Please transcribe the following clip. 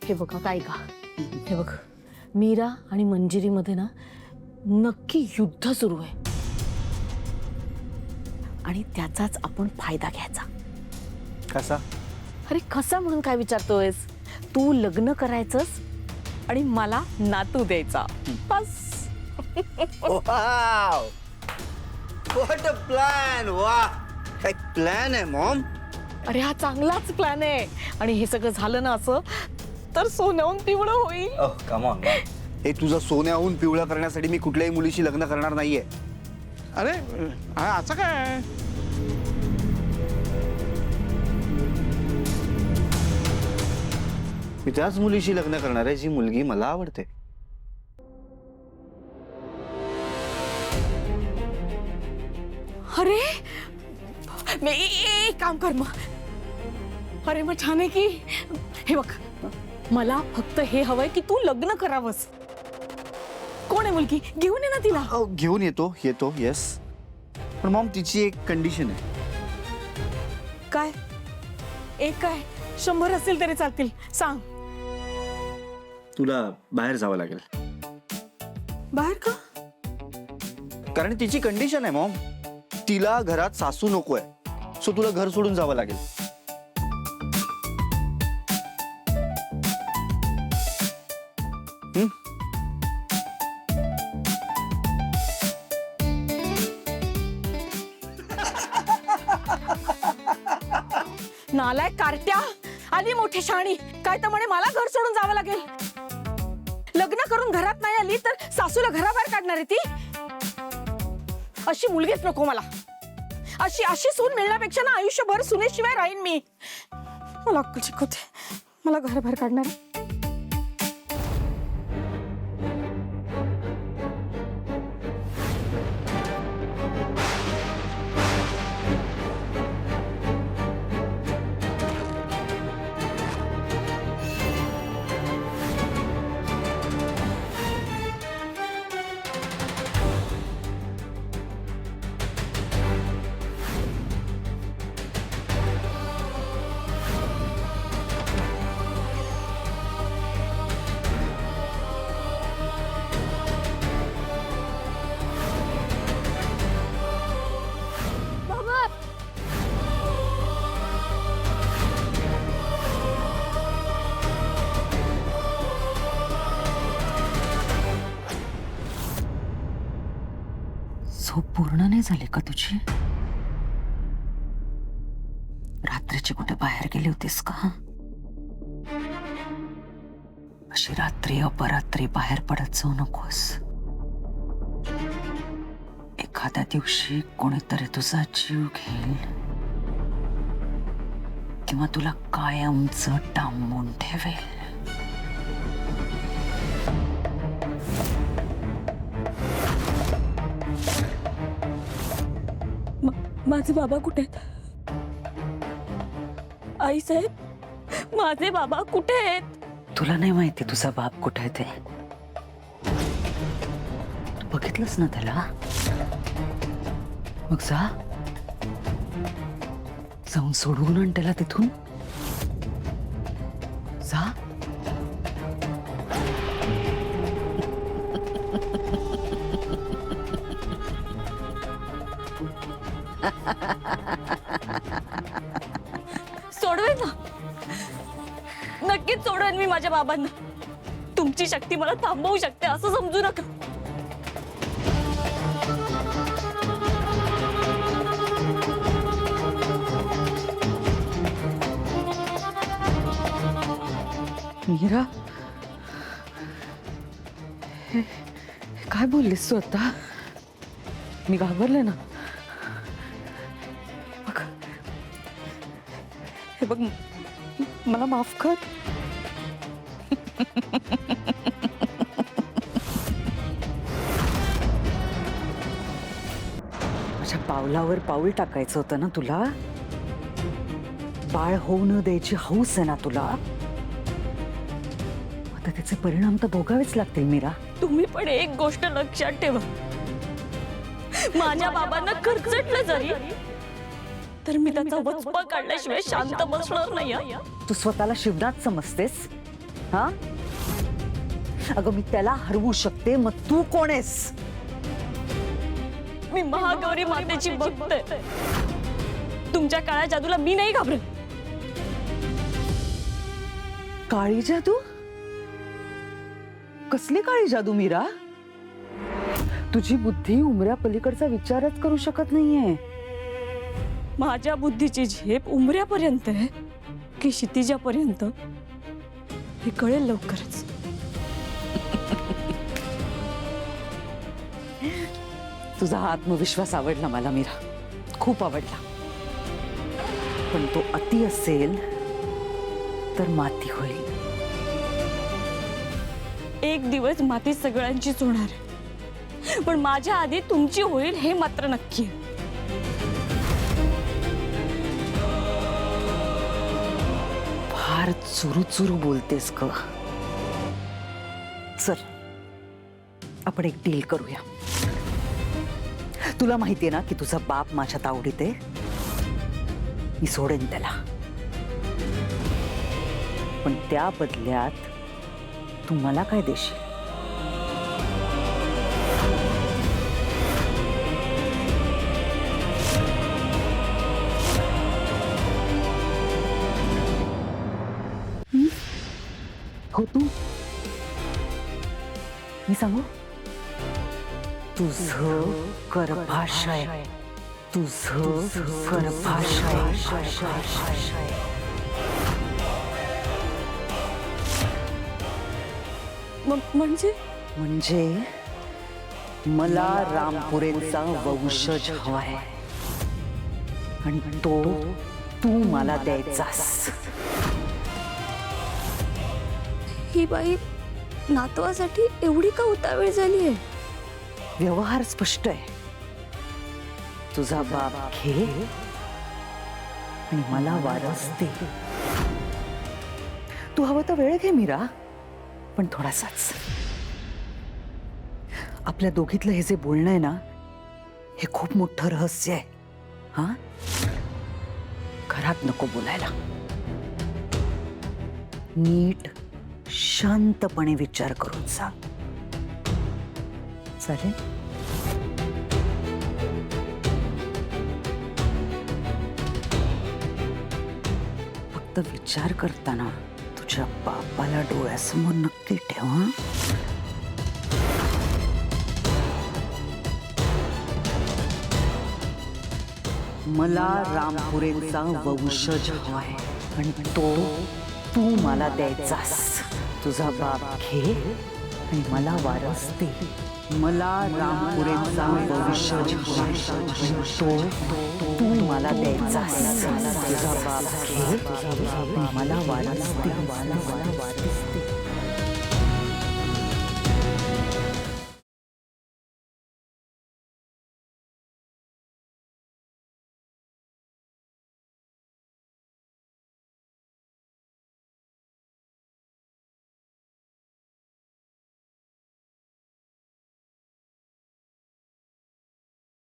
हे बघा काय का, हे बघ मीरा आणि मंजिरीमध्ये ना नक्की युद्ध सुरू आहे आणि त्याचाच आपण फायदा घ्यायचा. कसा? अरे कसा म्हणून काय विचारतोयस? तू लग्न करायचंस आणि मला नातू द्यायचा, बस. Wow, what a plan. वाह, काय प्लॅन आहे मॉम. अरे हा चांगलाच प्लॅन आहे आणि हे सगळं झालं ना असं तर सोन्याहून पिवळं होईल. ओह कम ऑन. हे तुझं सोन्याहून पिवळं करण्यासाठी मी कुठल्याही मुलीशी लग्न करणार नाहीये. अरे असं काय? मी त्याच मुलीशी लग्न करणार आहे जी मुलगी मला आवडते. अरे मी एक काम कर मग. अरे मग छान आहे की. हे बघ मला फक्त हे हवंय की तू लग्न करावंस. कोण आहे मुलगी? घेऊन ये ना तिला. घेऊन येतो येतो येस, पण मॉम तिची एक कंडिशन आहे. काय? एक काय 100 असेल तरी चालतील, सांग. तुला बाहेर जावं लागेल. बाहेर का? कारण तिची कंडिशन आहे मॉम. तिला घरात सासू नकोय, सो तुला घर सोडून जावं लागेल. नालायक कार्ट्या, आली मोठी शाणी. काय तर म्हणे मला घर सोडून जावं लागेल. लग्न करून घरात नाही आली तर सासूला घराबाहेर काढणार आहे ती. अशी मुलगीच नको मला. अशी सून मिळण्यापेक्षा ना आयुष्यभर सुनेशिवाय राहीन मी. मला अक्कल शिकवते, मला घराबाहेर काढणार. झोप पूर्ण नाही झाली का तुझी? रात्रीची कुठे बाहेर गेली होतीस का? अशी रात्री अपरात्री बाहेर पडत जाऊ नकोस. एखाद्या दिवशी कोणीतरी तुझा जीव घेईल किंवा तुला कायमच डांबून ठेवेल. माझे बाबा कुठे आहेत? आई साहेब, माझे बाबा कुठे आहेत? तुला नाही माहिती तुझा बाप कुठे आहे ते? तू बघितलंस ना त्याला? मग जाऊन सोडवून आण त्याला तिथून. जा. सोडवेन ना, नक्कीच सोडवेन मी माझ्या बाबांना. तुमची शक्ती मला थांबवू शकते असं समजू नका. मीरा, काय बोललीस तू आता? मी घाबरले ना. हे बघ, मला माफ कर. माझ्या पावलावर पाऊल टाकायचं होतं ना तुला. बाळ होऊ न द्यायची हौस आहे ना तुला. आता त्याचे परिणाम तर भोगावेच लागतील मीरा. तुम्ही पण एक गोष्ट लक्षात ठेवा, माझ्या बाबांना खर्चटलं जरी तर मी त्याचा वचपा काढल्याशिवाय शांत बसणार नाही. तू स्वतःला शिवनाथ समजतेस, हा? अगं मी त्याला हरवू शकते, मग तू कोण आहेस? मी महागौरी मातेची भक्त आहे. तुमच्या काळ्या जादूला मी नाही घाबरत. काळी जादू? कसली काळी जादू मीरा? तुझी बुद्धी उमऱ्या पलीकडचा विचारच करू शकत नाहीये. माझ्या बुद्धीची झेप उमऱ्यापर्यंत आहे की क्षितिजापर्यंत हे कळेल लवकरच. तुझा आत्मविश्वास आवडला मला मीरा, खूप आवडला. पण तो अति असेल तर माती होईल. एक दिवस माती सगळ्यांचीच होणार आहे, पण माझ्या आधी तुमची होईल हे मात्र नक्की आहे. फार चुरू बोलतेस ग. चल आपण एक डील करूया. तुला माहितीये ना की तुझा बाप माझ्या तावडीत आहे. मी सोडेन त्याला, पण त्या बदल्यात तू मला काय देशील? हो तू, मी सांगू? तुझं गर्भाशय, तुझं गर्भाशय. म्हणजे म्हणजे मला रामपुरेचा वंशज हवाय आणि तो तू मला द्यायचास. ही बाई नातवासाठी एवढी का उतावीळ झाली आहे? व्यवहार स्पष्ट आहे. तुझा बाप घे आणि मला वारस दे. तू हवं तर वेळ घे मीरा, पण थोडासाच. आपल्या दोघीतलं हे जे बोलणं आहे ना, हे खूप मोठं रहस्य आहे. हा, घरात नको बोलायला. नीट शांतपणे विचार करून सांग. चालेल? फक्त विचार करताना तुझ्या बापाला डोळ्यासमोर नक्की ठेव. हं? मला रामपुरेचा वंशज हवाय आणि तो तू मला द्यायचास. तुझा बाप घे आणि मला वारस दे. मला रामपुरेचा वंशज हवाय आणि तो तू मला द्यायचास. तुझा बाप घे आणि मला वारस दे.